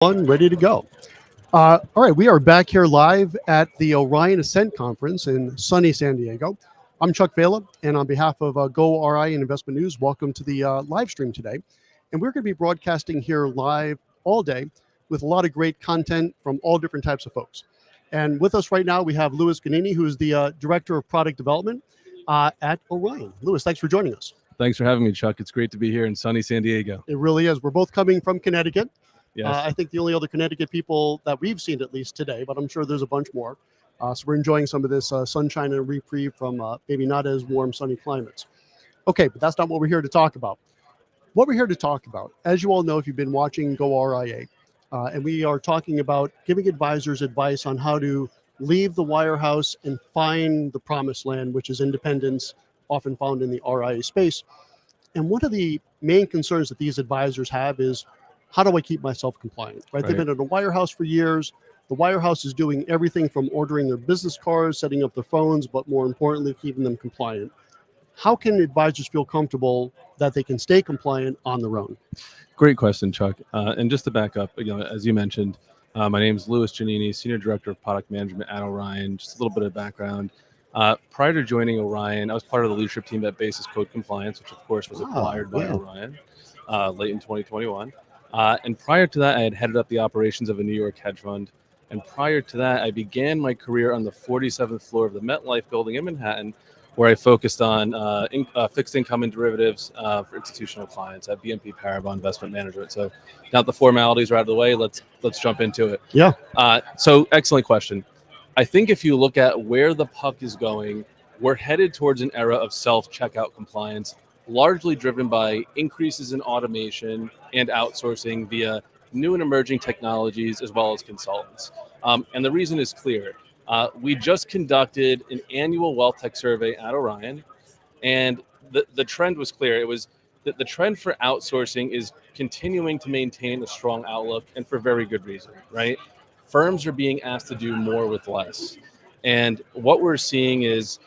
Ready to go. All right, we are back here live at the Orion Ascent conference in sunny San Diego. I'm Chuck Vela, and on behalf of goRIA and Investment News, welcome to the live stream today. And we're going to be broadcasting here live all day with a lot of great content from all different types of folks. And with us right now, we have Louis Giannini, who is the Director of Product Development at Orion. Louis, thanks for joining us. Thanks for having me, Chuck. It's great to be here in sunny San Diego. It really is. We're both coming from Connecticut. Yes. I think the only other Connecticut people that we've seen at least today, but I'm sure there's a bunch more. So we're enjoying some of this sunshine and reprieve from maybe not as warm, sunny climates. Okay, but that's not what we're here to talk about. What we're here to talk about, as you all know, if you've been watching goRIA, and we are talking about giving advisors advice on how to leave the wirehouse and find the promised land, which is independence, often found in the RIA space. And one of the main concerns that these advisors have is, how do I keep myself compliant? Right? They've been at a wirehouse for years. The wirehouse is doing everything from ordering their business cards, setting up their phones, but more importantly, keeping them compliant. How can advisors feel comfortable that they can stay compliant on their own? Great question, Chuck. And just to back up, as you mentioned, my name is Louis Giannini, Senior Director of Product Management at Orion. Just a little bit of background. Prior to joining Orion, I was part of the leadership team at Basis Code Compliance, which of course was acquired by Orion late in 2021. And prior to that, I had headed up the operations of a New York hedge fund. And prior to that, I began my career on the 47th floor of the MetLife building in Manhattan, where I focused on fixed income and derivatives for institutional clients at BNP Paribas Investment Management. So now that the formalities are out of the way, let's jump into it. Yeah. So excellent question. I think if you look at where the puck is going, we're headed towards an era of self-checkout compliance, largely driven by increases in automation and outsourcing via new and emerging technologies as well as consultants. And the reason is clear. We just conducted an annual wealth tech survey at Orion, and the trend was clear. It was that the trend for outsourcing is continuing to maintain a strong outlook, and for very good reason, right? Firms are being asked to do more with less. And what we're seeing is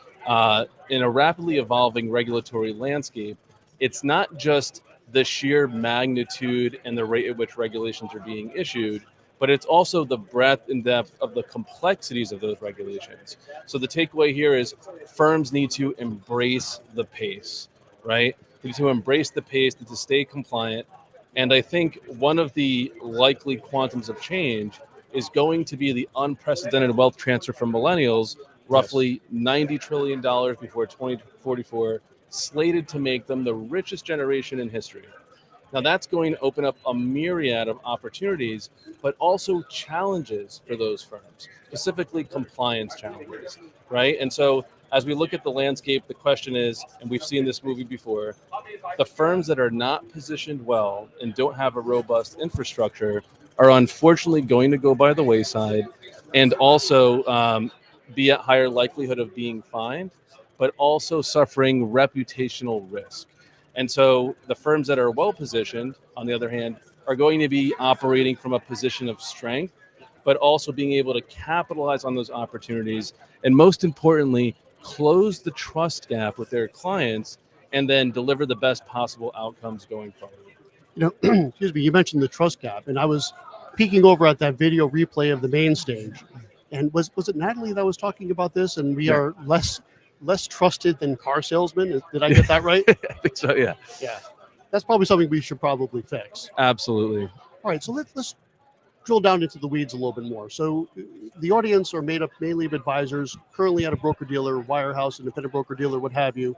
in a rapidly evolving regulatory landscape, it's not just the sheer magnitude and the rate at which regulations are being issued, but it's also the breadth and depth of the complexities of those regulations. So the takeaway here is firms need to embrace the pace, right? They need to embrace the pace to stay compliant. And I think one of the likely quantums of change is going to be the unprecedented wealth transfer from millennials, roughly $90 trillion before 2044, slated to make them the richest generation in history. Now that's going to open up a myriad of opportunities, but also challenges for those firms, specifically compliance challenges, right? And so as we look at the landscape, the question is, and we've seen this movie before, the firms that are not positioned well and don't have a robust infrastructure are unfortunately going to go by the wayside and also be at higher likelihood of being fined, but also suffering reputational risk. And so the firms that are well positioned, on the other hand, are going to be operating from a position of strength, but also being able to capitalize on those opportunities. And most importantly, close the trust gap with their clients and then deliver the best possible outcomes going forward. Excuse me, you mentioned the trust gap, and I was peeking over at that video replay of the main stage. And was it Natalie that was talking about this? And we are less trusted than car salesmen. Did I get that right? I think so, yeah. Yeah. That's probably something we should probably fix. Absolutely. All right, so let's drill down into the weeds a little bit more. So the audience are made up mainly of advisors currently at a broker-dealer, wirehouse, independent broker-dealer, what have you.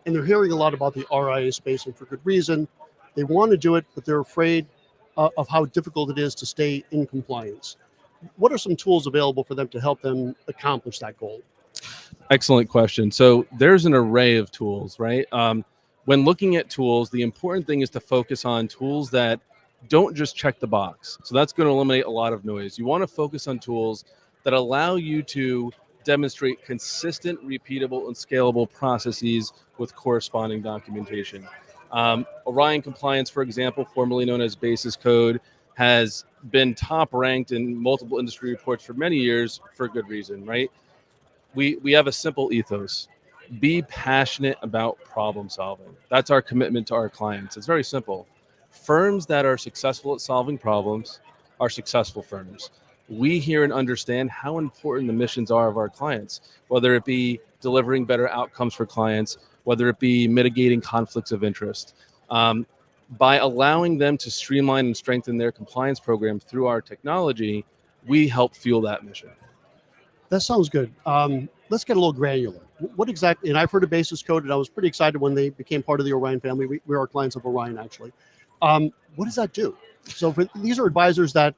And they're hearing a lot about the RIA space, and for good reason. They want to do it, but they're afraid of how difficult it is to stay in compliance. What are some tools available for them to help them accomplish that goal? Excellent question. So there's an array of tools, right? When looking at tools, the important thing is to focus on tools that don't just check the box. So that's going to eliminate a lot of noise. You want to focus on tools that allow you to demonstrate consistent, repeatable, and scalable processes with corresponding documentation. Orion Compliance, for example, formerly known as Basis Code, has been top ranked in multiple industry reports for many years for good reason, right? We have a simple ethos. Be passionate about problem solving. That's our commitment to our clients. It's very simple. Firms that are successful at solving problems are successful firms. We hear and understand how important the missions are of our clients, whether it be delivering better outcomes for clients, whether it be mitigating conflicts of interest. Um, by allowing them to streamline and strengthen their compliance program through our technology, we help fuel that mission. That sounds good. Let's get a little granular. What exactly? And I've heard of Basis Code, and I was pretty excited when they became part of the Orion family. We are clients of Orion, actually. What does that do? So these are advisors that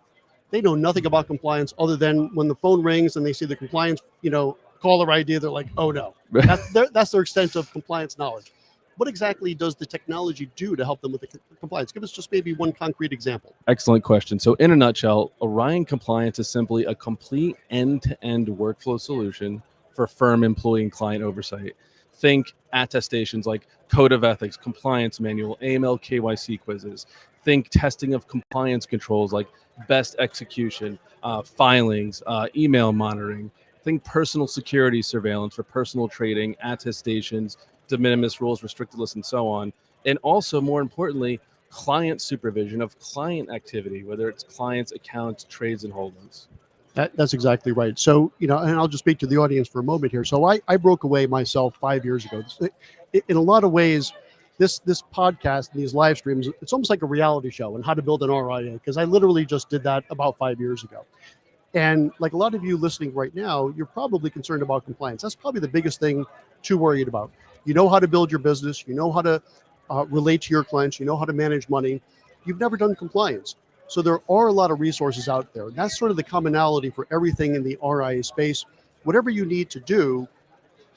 they know nothing about compliance other than when the phone rings and they see the compliance, caller ID, they're like, oh no. That's their extent of compliance knowledge. What exactly does the technology do to help them with the compliance? Give us just maybe one concrete example. Excellent question. So in a nutshell, Orion Compliance is simply a complete end-to-end workflow solution for firm employee and client oversight. Think attestations like code of ethics, compliance manual, AML, KYC quizzes. Think testing of compliance controls like best execution, filings, email monitoring. Think personal security surveillance for personal trading, attestations, de minimis rules, restricted list, and so on. And also, more importantly, client supervision of client activity, whether it's clients, accounts, trades, and holdings. That's exactly right. So, and I'll just speak to the audience for a moment here. So I broke away myself 5 years ago. In a lot of ways, this podcast and these live streams, it's almost like a reality show on how to build an RIA, because I literally just did that about 5 years ago. And like a lot of you listening right now, you're probably concerned about compliance. That's probably the biggest thing to worry about. You know how to build your business. You know how to relate to your clients. You know how to manage money. You've never done compliance. So there are a lot of resources out there. And that's sort of the commonality for everything in the RIA space. Whatever you need to do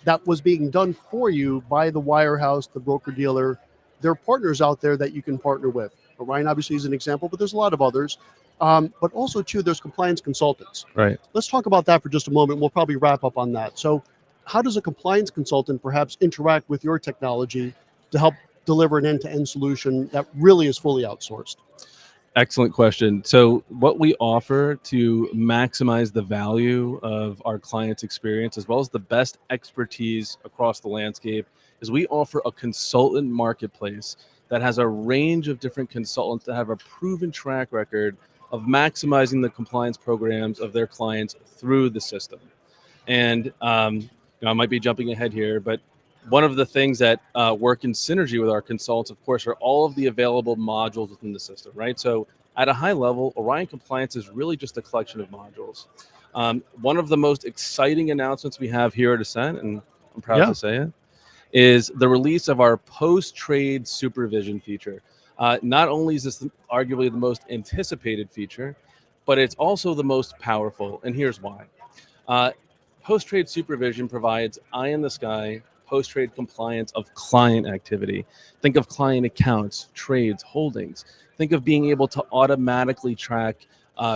that was being done for you by the wirehouse, the broker dealer, there are partners out there that you can partner with. Orion obviously is an example, but there's a lot of others. But also too, there's compliance consultants. Right. Let's talk about that for just a moment. We'll probably wrap up on that. So how does a compliance consultant perhaps interact with your technology to help deliver an end-to-end solution that really is fully outsourced? Excellent question. So what we offer to maximize the value of our clients' experience, as well as the best expertise across the landscape, is we offer a consultant marketplace that has a range of different consultants that have a proven track record of maximizing the compliance programs of their clients through the system. And I might be jumping ahead here, but one of the things that work in synergy with our consultants, of course, are all of the available modules within the system, right? So at a high level, Orion Compliance is really just a collection of modules. One of the most exciting announcements we have here at Ascent, and I'm proud to say it, is the release of our post-trade supervision feature. Not only is this arguably the most anticipated feature, but it's also the most powerful, and here's why. Post-trade supervision provides eye-in-the-sky post-trade compliance of client activity. Think of client accounts, trades, holdings. Think of being able to automatically track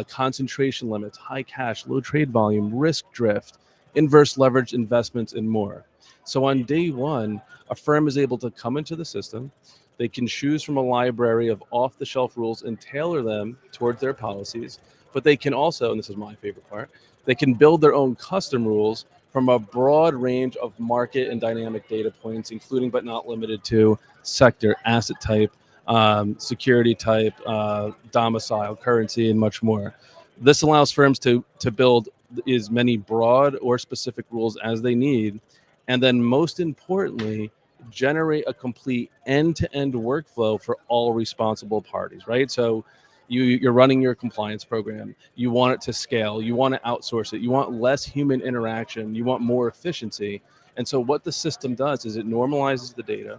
concentration limits, high cash, low trade volume, risk drift, inverse leveraged investments, and more. So on day one, a firm is able to come into the system. They can choose from a library of off-the-shelf rules and tailor them towards their policies. But they can also, and this is my favorite part, they can build their own custom rules from a broad range of market and dynamic data points, including but not limited to sector, asset type, security type, domicile, currency, and much more. This allows firms to build as many broad or specific rules as they need, and then most importantly, generate a complete end-to-end workflow for all responsible parties, right? So you're running your compliance program. You want it to scale. You want to outsource it. You want less human interaction. You want more efficiency. And so what the system does is it normalizes the data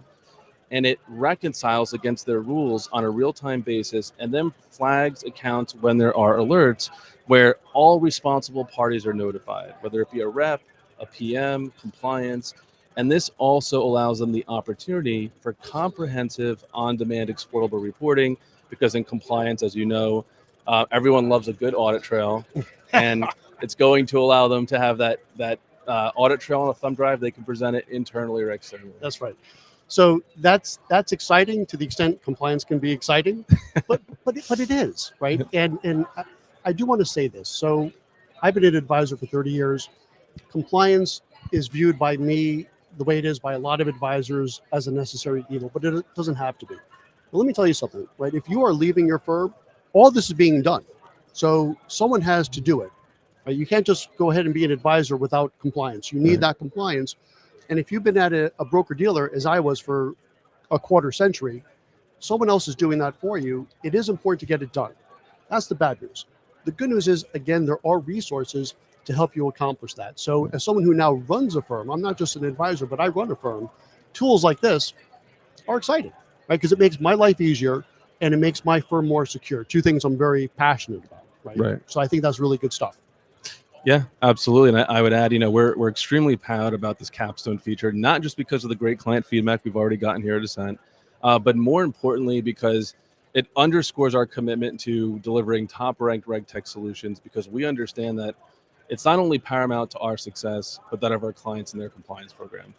and it reconciles against their rules on a real-time basis and then flags accounts when there are alerts where all responsible parties are notified, whether it be a rep, a PM, compliance. And this also allows them the opportunity for comprehensive on-demand exportable reporting, because in compliance, as you know, everyone loves a good audit trail, and it's going to allow them to have that audit trail on a thumb drive. They can present it internally or externally. That's right. So that's exciting to the extent compliance can be exciting, but it is, right. And I do want to say this. So I've been an advisor for 30 years. Compliance is viewed by me the way it is by a lot of advisors as a necessary evil, but it doesn't have to be. Well, let me tell you something, right? If you are leaving your firm, all this is being done. So someone has to do it. Right? You can't just go ahead and be an advisor without compliance. You need that compliance. And if you've been at a broker dealer, as I was for a quarter century, someone else is doing that for you. It is important to get it done. That's the bad news. The good news is, again, there are resources to help you accomplish that. So as someone who now runs a firm, I'm not just an advisor, but I run a firm, tools like this are exciting, right? Because it makes my life easier and it makes my firm more secure. Two things I'm very passionate about, right? So I think that's really good stuff. Yeah, absolutely. And I would add, we're extremely proud about this capstone feature, not just because of the great client feedback we've already gotten here at Ascent, but more importantly, because it underscores our commitment to delivering top-ranked RegTech solutions, because we understand that it's not only paramount to our success, but that of our clients and their compliance program.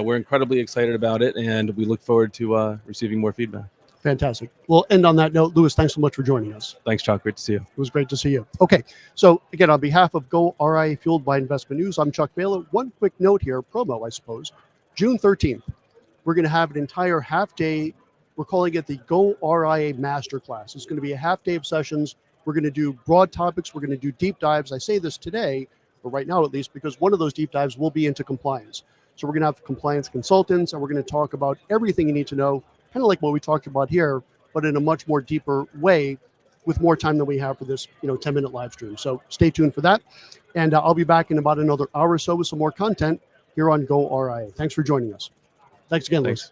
We're incredibly excited about it, and we look forward to receiving more feedback. Fantastic. We'll end on that note. Lewis, thanks so much for joining us. Thanks, Chuck. Great to see you. It was great to see you. Okay, so again, on behalf of goRIA Fueled by Investment News, I'm Chuck Baylor. One quick note here, promo, I suppose. June 13th, we're going to have an entire half day. We're calling it the goRIA Masterclass. It's going to be a half day of sessions. We're going to do broad topics. We're going to do deep dives. I say this today, or right now at least, because one of those deep dives will be into compliance. So we're going to have compliance consultants, and we're going to talk about everything you need to know, kind of like what we talked about here, but in a much more deeper way with more time than we have for this 10-minute live stream. So stay tuned for that. And I'll be back in about another hour or so with some more content here on goRIA. Thanks for joining us. Thanks again, Lewis.